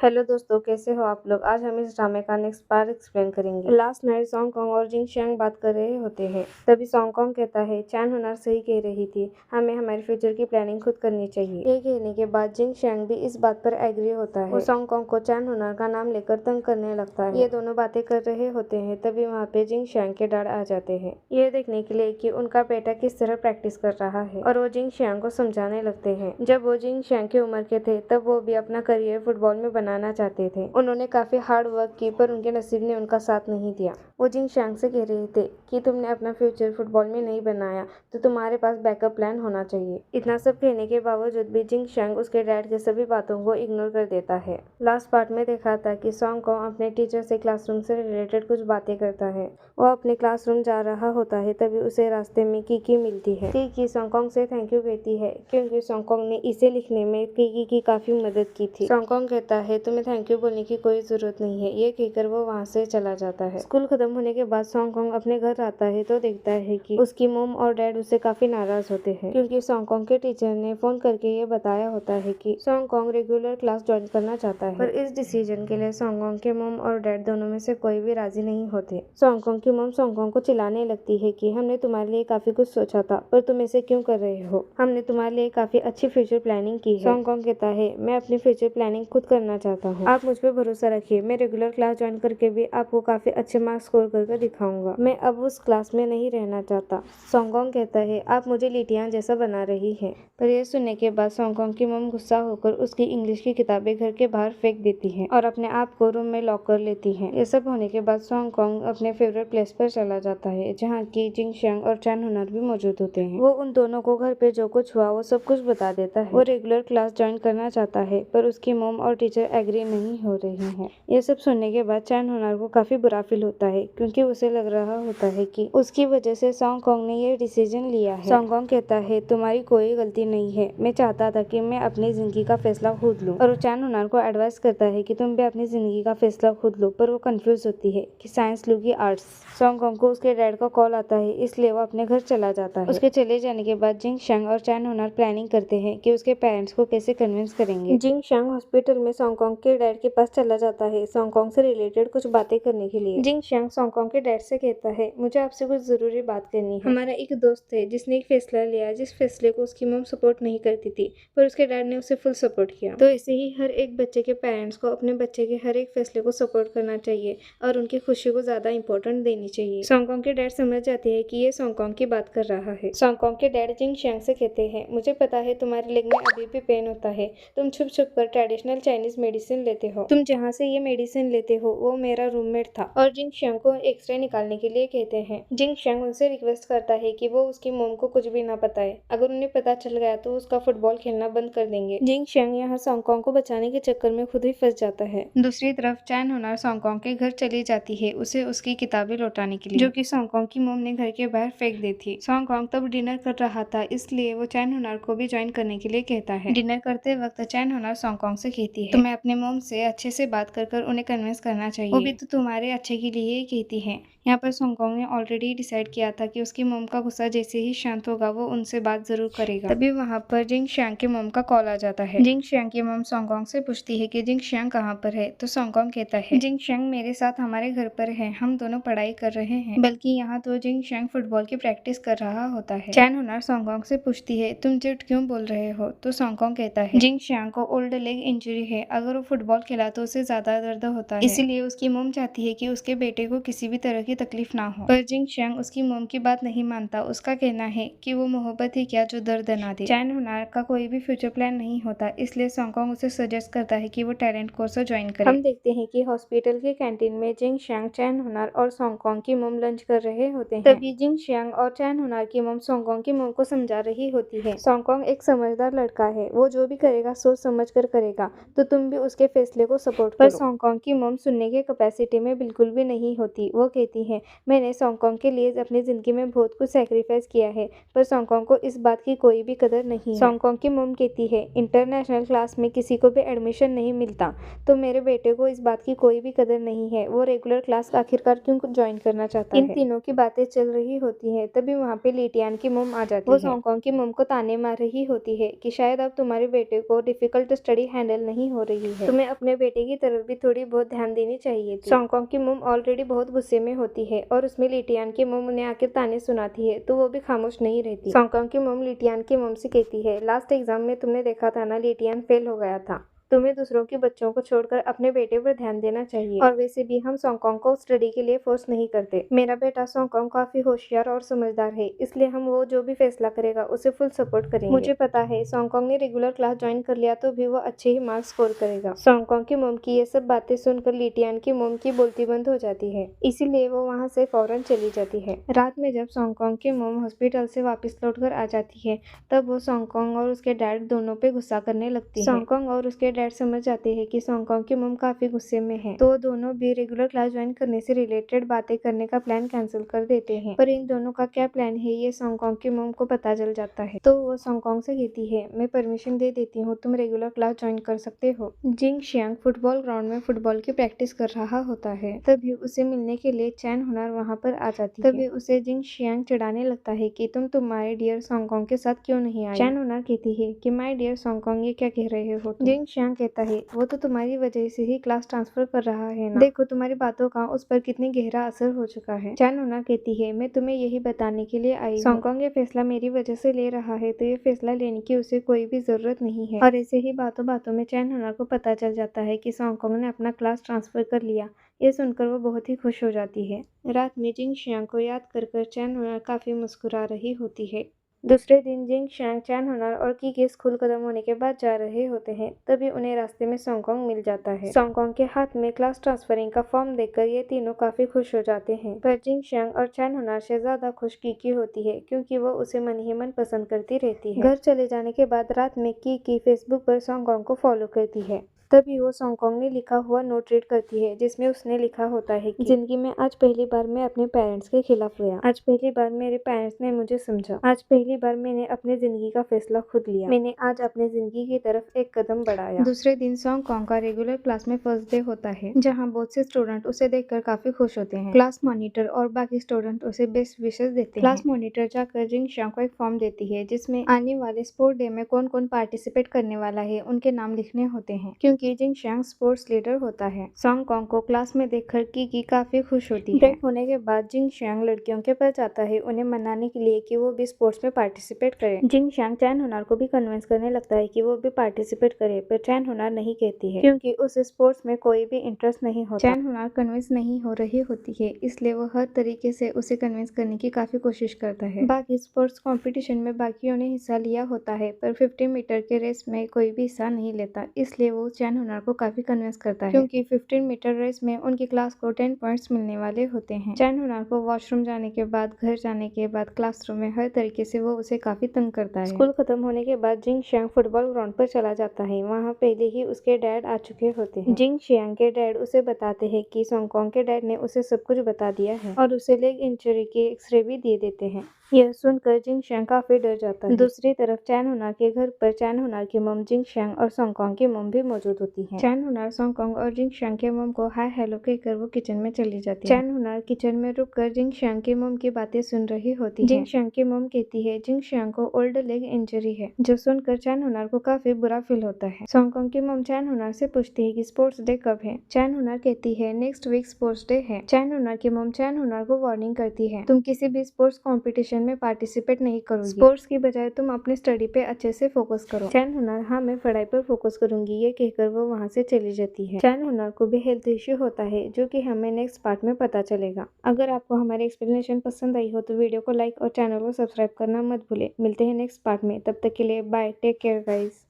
Hello दोस्तों, कैसे हो आप लोग। आज हम इस ड्रामे का नेक्स्ट पार्ट एक्सप्लेन करेंगे। लास्ट नाइट सॉन्ग और जिंग शियांग बात कर रहे होते हैं। तभी सॉन्ग कहता है, चैन होनार सही कह रही थी, हमें हमारे फ्यूचर की प्लानिंग खुद करनी चाहिए। ये कहने के बाद जिंग शियांग भी इस बात पर एग्री होता है। वो सॉन्ग को चैन होनार का नाम लेकर तंग करने लगता है। ये दोनों बातें कर रहे होते हैं, तभी वहाँ पे जिंग शियांग के डैड आ जाते हैं, ये देखने के लिए कि उनका बेटा किस तरह प्रैक्टिस कर रहा है। और वो जिंग शियांग को समझाने लगते हैं। जब वो जिंग शियांग की उम्र के थे तब वो भी अपना करियर फुटबॉल में बनाना चाहते थे। उन्होंने काफी हार्ड वर्क की, पर उनके नसीब ने उनका साथ नहीं दिया। वो जिंग शियांग से कह रहे थे कि तुमने अपना फ्यूचर फुटबॉल में नहीं बनाया तो तुम्हारे पास बैकअप प्लान होना चाहिए। इतना सब कहने के बावजूद भी जिंग शियांग उसके डैड के सभी बातों को इग्नोर कर देता है। लास्ट पार्ट में देखा था कि सॉन्ग को अपने टीचर से क्लासरूम से रिलेटेड कुछ बातें करता है। वो अपने क्लासरूम जा रहा होता है, तभी उसे रास्ते में कीकी मिलती है। कीकी सॉन्ग से थैंक यू कहती है, क्योंकि सॉन्ग ने इसे लिखने में कीकी की काफी मदद की थी। सॉन्ग कहता है, तुम्हें थैंक यू बोलने की कोई जरूरत नहीं है। ये कहकर वो वहाँ से चला जाता है। स्कूल खत्म होने के बाद सॉन्ग अपने घर आता है तो देखता है कि उसकी मॉम और डैड उससे काफी नाराज होते हैं, क्योंकि सॉन्ग के टीचर ने फोन करके ये बताया होता है कि सॉन्ग रेगुलर क्लास ज्वाइन करना चाहता है। पर इस डिसीजन के लिए सॉन्ग के मॉम और डैड दोनों में से कोई भी राजी नहीं होते। सॉन्ग की मॉम सॉन्ग को चिल्लाने लगती है कि हमने तुम्हारे लिए काफी कुछ सोचा था, पर तुम ऐसे क्यों कर रहे हो। हमने तुम्हारे लिए काफी अच्छी फ्यूचर प्लानिंग की है। सॉन्ग कहता है, मैं अपनी फ्यूचर प्लानिंग खुद करना चाहता हूँ, आप मुझ पर भरोसा रखिए। मैं रेगुलर क्लास ज्वाइन करके भी आपको काफी अच्छे मार्क्स स्कोर करके दिखाऊंगा। मैं अब उस क्लास में नहीं रहना चाहता। सॉन्ग कहता है, आप मुझे लिटियां जैसा बना रही है। पर यह सुनने के बाद सॉन्ग की मॉम गुस्सा होकर उसकी इंग्लिश की किताबें घर के बाहर फेंक देती है और अपने आप को रूम में लॉक कर लेती है। ये सब होने के बाद सॉन्ग अपने फेवरेट प्लेस पर चला जाता है, जहाँ की जिंग शियांग और चैन होनार भी मौजूद होते हैं। वो उन दोनों को घर पे जो कुछ हुआ वो सब कुछ बता देता है। वो रेगुलर क्लास ज्वाइन करना चाहता है, पर उसकी मॉम और टीचर एग्री नहीं हो रही है। ये सब सुनने के बाद चैन होनार को काफी बुरा फील होता है, क्योंकि उसे लग रहा होता है कि उसकी वजह से सॉन्ग ने ये डिसीजन लिया है। सॉन्ग कहता है, तुम्हारी कोई गलती नहीं है, मैं चाहता था कि मैं अपनी जिंदगी का फैसला खुद लूं। और वो चैन होनार को एडवाइस करता है कि तुम भी अपनी जिंदगी का फैसला खुद लो, पर वो कंफ्यूज होती है कि साइंस लू की आर्ट्स। सॉन्ग को उसके डैड का कॉल आता है, इसलिए वो अपने घर चला जाता है। उसके चले जाने के बाद जिंग शियांग और चैन होनार प्लानिंग करते हैं कि उसके पेरेंट्स को कैसे कन्विंस करेंगे। जिंग शियांग हॉस्पिटल में सॉन्ग के डैड के पास चला जाता है सॉन्ग से रिलेटेड कुछ बातें करने के लिए। जिंग शियांग सॉन्ग के डैड से कहता है, मुझे आपसे कुछ जरूरी बात करनी है। हमारा एक दोस्त है जिसने एक फैसला लिया, जिस फैसले को उसकी मॉम सपोर्ट नहीं करती थी, पर उसके डैड ने उसे फुल सपोर्ट किया। तो ऐसे ही हर एक बच्चे के पेरेंट्स को अपने बच्चे के हर एक फैसले को सपोर्ट करना चाहिए और उनकी खुशी को ज्यादा इंपॉर्टेंट देनी चाहिए। सॉन्ग के डैड समझ जाते हैं कि ये सॉन्ग की बात कर रहा है। सॉन्ग के डैड जिंग शियांग से कहते हैं, मुझे पता है तुम्हारे लेग में अभी भी पेन होता है, तुम छुप छुप कर ट्रेडिशनल चाइनीज मेडिसिन लेते हो। तुम जहाँ से ये मेडिसिन लेते हो वो मेरा रूममेट था। और जिंग शियांग को एक्सरे निकालने के लिए कहते हैं। जिंग शियांग उनसे रिक्वेस्ट करता है कि वो उसकी मॉम को कुछ भी ना बताए, अगर उन्हें पता चल गया तो उसका फुटबॉल खेलना बंद कर देंगे। जिंग शियांग यहाँ सॉन्ग को बचाने के चक्कर में खुद ही फंस जाता है। दूसरी तरफ चैन होनार सॉन्ग के घर चली जाती है उसे उसकी किताबें लौटाने के लिए, जो कि सॉन्ग की मॉम ने घर के बाहर फेंक दी थी। सॉन्ग तब डिनर कर रहा था, इसलिए वो चैन होनार को भी ज्वाइन करने के लिए कहता है। डिनर करते वक्त चैन होनार सॉन्ग से कहती है, तुम्हें अपने मॉम से अच्छे से बात कर उन्हें कन्विंस करना चाहिए, वो भी तो तुम्हारे अच्छे के लिए ही कहती है। यहाँ पर सॉन्ग ने ऑलरेडी डिसाइड किया था कि उसकी मॉम का गुस्सा जैसे ही शांत होगा वो उनसे बात जरूर करेगा। तभी वहाँ पर जिंग शियांग की मॉम का कॉल आ जाता है। जिंग शियांग की मॉम सॉन्ग से पूछती है कि जिंग शियांग कहाँ पर है, तो सॉन्ग कहता है, जिंग शियांग मेरे साथ हमारे घर पर है, हम दोनों पढ़ाई कर रहे हैं। बल्कि यहाँ तो जिंग शियांग फुटबॉल की प्रैक्टिस कर रहा होता है। चैन होनार सॉन्ग से पूछती है, तुम झूठ क्यों बोल रहे हो, तो सॉन्ग कहता है, जिंग शियांग को ओल्ड लेग इंजरी है, अगर वो फुटबॉल खेला तो उसे ज्यादा दर्द होता है, इसीलिए उसकी मॉम चाहती है कि उसके बेटे को किसी भी तरह की तकलीफ ना हो। पर जिंग शियांग उसकी मॉम की बात नहीं मानता, उसका कहना है कि वो मोहब्बत ही क्या जो दर्द ना दे। चैन होनार का कोई भी फ्यूचर प्लान नहीं होता, इसलिए सॉन्ग उसे सजेस्ट करता है कि वो टैलेंट कोर्स ज्वाइन करे। हम देखते हैं कि हॉस्पिटल के कैंटीन में जिंग शियांग, चैन होनार और सॉन्ग की मॉम लंच कर रहे होते हैं। तभी जिंग शियांग और चैन होनार की मॉम सॉन्ग की मॉम को समझा रही होती है। सॉन्ग एक समझदार लड़का है, वो जो भी करेगा सोच समझ कर करेगा, तो तुम भी उसके फैसले को सपोर्ट करो। पर सॉन्ग की मॉम सुनने के कैपेसिटी में बिल्कुल भी नहीं होती। वो कहती है, मैंने सॉन्ग के लिए अपनी जिंदगी में बहुत कुछ सैक्रिफाइस किया है, पर सॉन्ग को इस बात की कोई भी कदर नहीं है। सॉन्ग की मॉम कहती है, इंटरनेशनल क्लास में किसी को भी एडमिशन नहीं मिलता, तो मेरे बेटे को इस बात की कोई भी कदर नहीं है, वो रेगुलर क्लास आखिरकार क्यों ज्वाइन करना चाहता है। इन तीनों की बातें चल रही होती है, तभी वहाँ पे लिटियान की मॉम आ जाती है। वो सॉन्ग की मॉम को ताने मार रही होती है कि शायद अब तुम्हारे बेटे को डिफिकल्ट स्टडी हैंडल नहीं हो रही रही है। तुम्हें अपने बेटे की तरफ भी थोड़ी बहुत ध्यान देनी चाहिए थी। सॉन्गकॉन्ग की मॉम ऑलरेडी बहुत गुस्से में होती है और उसमें लिटियान की मॉम उन्हें आकर ताने सुनाती है तो वो भी खामोश नहीं रहती। सॉन्गकॉन्ग की मॉम लिटियान की मॉम से कहती है, लास्ट एग्जाम में तुमने देखा था ना, लिटियान फेल हो गया था। तुम्हें दूसरों के बच्चों को छोड़कर अपने बेटे पर ध्यान देना चाहिए। और वैसे भी हम सॉन्गकॉन्ग को स्टडी के लिए फोर्स नहीं करते। मेरा बेटा सॉन्गकॉन्ग काफी होशियार और समझदार है, इसलिए हम वो जो भी फैसला करेगा उसे फुल सपोर्ट करेंगे। मुझे पता है सॉन्गकॉन्ग ने रेगुलर क्लास ज्वाइन कर लिया तो भी वो अच्छे ही मार्क्स स्कोर करेगा। सॉन्गकॉन्ग की मोम की ये सब बातें सुनकर लिटियान की मोम की बोलती बंद हो जाती है, इसीलिए वो वहाँ से फौरन चली जाती है। रात में जब सॉन्गकॉन्ग की मोम हॉस्पिटल से वापस लौटकर आ जाती है तब वो सॉन्गकॉन्ग और उसके डैड दोनों पे गुस्सा करने लगती है। सॉन्गकॉन्ग और उसके डैड समझ जाते हैं कि सॉन्गकॉन्ग की मॉम काफी गुस्से में है, तो दोनों भी रेगुलर क्लास ज्वाइन करने से रिलेटेड बातें करने का प्लान कैंसिल कर देते हैं। पर इन दोनों का क्या प्लान है ये सॉन्गकॉन्ग की मॉम को पता चल जाता है, तो वो सॉन्गकॉन्ग से कहती है, मैं परमिशन दे देती हूँ, तुम रेगुलर क्लास ज्वाइन कर सकते हो। जिंग शियांग फुटबॉल ग्राउंड में फुटबॉल की प्रैक्टिस कर रहा होता है, तभी उसे मिलने के लिए चैन हुनर वहाँ पर आ जाती है। तभी उसे जिंग शियांग चिढ़ाने लगता है कि तुम तुम्हारे डियर सॉन्गकॉन्ग के साथ क्यों नहीं आई। चैन हुनर कहती है कि माय डियर सॉन्गकॉन्ग ये क्या कह रहे हो। जिंग शियांग कहता है, वो तो तुम्हारी वजह से ही क्लास ट्रांसफर कर रहा है ना, देखो तुम्हारी बातों का उस पर कितनी गहरा असर हो चुका है। चैन हुनर कहती है, मैं तुम्हें यही बताने के लिए आई हूँ, सॉन्गकॉन्ग ये फैसला मेरी वजह से ले रहा है तो ये फैसला लेने की उसे कोई भी जरूरत नहीं है। और ऐसे ही बातों बातों में चैन हुनर को पता चल जाता है कि सॉन्गकॉन्ग ने अपना क्लास ट्रांसफर कर लिया। ये सुनकर वो बहुत ही खुश हो जाती है। रात में जिंग शियांग को याद कर चैन हुनर काफी मुस्कुरा रही होती है। दूसरे दिन जिंग शियांग, चैन हुनर और की के स्कूल खत्म होने के बाद जा रहे होते हैं, तभी उन्हें रास्ते में सॉन्गकॉन्ग मिल जाता है। सॉन्गकॉन्ग के हाथ में क्लास ट्रांसफरिंग का फॉर्म देखकर ये तीनों काफी खुश हो जाते हैं, पर जिंग शियांग और चैन हुनर से ज्यादा खुश की होती है क्योंकि वो उसे मन ही मन पसंद करती रहती है। घर चले जाने के बाद रात में की फेसबुक पर सॉन्गकॉन्ग को फॉलो करती है, तभी वो सॉन्गकॉन्ग ने लिखा हुआ नोट रीड करती है जिसमें उसने लिखा होता है कि जिंदगी में आज पहली बार मैं अपने पेरेंट्स के खिलाफ गया, आज पहली बार मेरे पेरेंट्स ने मुझे समझा, आज पहली बार मैंने अपने जिंदगी का फैसला खुद लिया, मैंने आज अपने जिंदगी की तरफ एक कदम बढ़ाया। दूसरे दिन सॉन्गकॉन्ग का रेगुलर क्लास में फर्स्ट डे होता है, जहाँ बहुत से स्टूडेंट उसे देखकर काफी खुश होते हैं। क्लास मॉनिटर और बाकी स्टूडेंट उसे बेस्ट विशेस देते हैं। क्लास मॉनिटर जाकर जिंग शियांग को एक फॉर्म देती है जिसमें आने वाले स्पोर्ट डे में कौन कौन पार्टिसिपेट करने वाला है उनके नाम लिखने होते हैं, क्योंकि जिंग शियांग स्पोर्ट्स लीडर होता है। सॉन्गकॉन्ग को क्लास में देखकर की काफी खुश होती है। ब्रेक होने के बाद जिंग शियांग लड़कियों के पास जाता है उन्हें मनाने के लिए कि वो भी स्पोर्ट्स में पार्टिसिपेट करें। जिंग शियांग चैन हुनर को भी कन्विंस करने लगता है कि वो भी पार्टिसिपेट करे, पर चैन हुनर नहीं कहती है क्योंकि उसे स्पोर्ट्स में कोई भी इंटरेस्ट नहीं होता। चैन हुनर कन्विंस नहीं हो रही होती है, इसलिए वो हर तरीके से उसे कन्विंस करने की काफी कोशिश करता है। बाकी स्पोर्ट्स कॉम्पिटिशन में बाकियों ने हिस्सा लिया होता है, पर 50 मीटर के रेस में कोई भी हिस्सा नहीं लेता, इसलिए वो चैन हुनर को काफी कन्विंस करता है क्योंकि 15 मीटर रेस में उनकी क्लास को 10 पॉइंट्स मिलने वाले होते हैं। चैन हुनर को वॉशरूम जाने के बाद, घर जाने के बाद, क्लासरूम में हर तरीके से वो उसे काफी तंग करता है। स्कूल खत्म होने के बाद जिंग शियांग फुटबॉल ग्राउंड पर चला जाता है, वहाँ पहले ही उसके डैड आ चुके होते हैं। जिंग शियांग के डैड उसे बताते हैं कि सॉन्गकॉन्ग के डैड ने उसे सब कुछ बता दिया है और उसे लेग इंजरी के एक्सरे भी दे देते हैं। यह सुनकर जिंग शियांग काफी डर जाता है। दूसरी तरफ चैन हुनर के घर पर चैन हुनर की मॉम जिंग शियांग और सॉन्गकॉन्ग की मॉम भी मौजूद होती है। चैन हुनर सॉन्गकॉन्ग और जिंग शियांग के मॉम को हाय हेलो कहकर वो किचन में चली जाती है। चैन हुनर किचन में रुककर जिंग शियांग की मॉम की बातें सुन रही होती है। जिंग शियांग की मॉम कहती है जिंग शियांग को ओल्ड लेग इंजरी है, जो सुनकर चैन हुनर को काफी बुरा फील होता है। सॉन्गकॉन्ग की मॉम चैन हुनर से पूछती है कि स्पोर्ट्स डे कब है। चैन हुनर कहती है नेक्स्ट वीक स्पोर्ट्स डे है। चैन हुनर की मॉम चैन हुनर को वार्निंग करती है, तुम किसी भी स्पोर्ट्स कॉम्पिटिशन में पार्टिसिपेट नहीं करोगी, स्पोर्ट्स की बजाय तुम अपनी स्टडी पे अच्छे से फोकस करो। चैन हुनर, हाँ मैं पढ़ाई पर फोकस करूंगी, ये कहकर वो वहाँ से चली जाती है। चैन हुनर को भी हेल्थ इश्यू होता है, जो कि हमें नेक्स्ट पार्ट में पता चलेगा। अगर आपको हमारी एक्सप्लेनेशन पसंद आई हो तो वीडियो को लाइक और चैनल को सब्सक्राइब करना मत भूले। मिलते हैं नेक्स्ट पार्ट में, तब तक के लिए बाय, टेक केयर गाइस।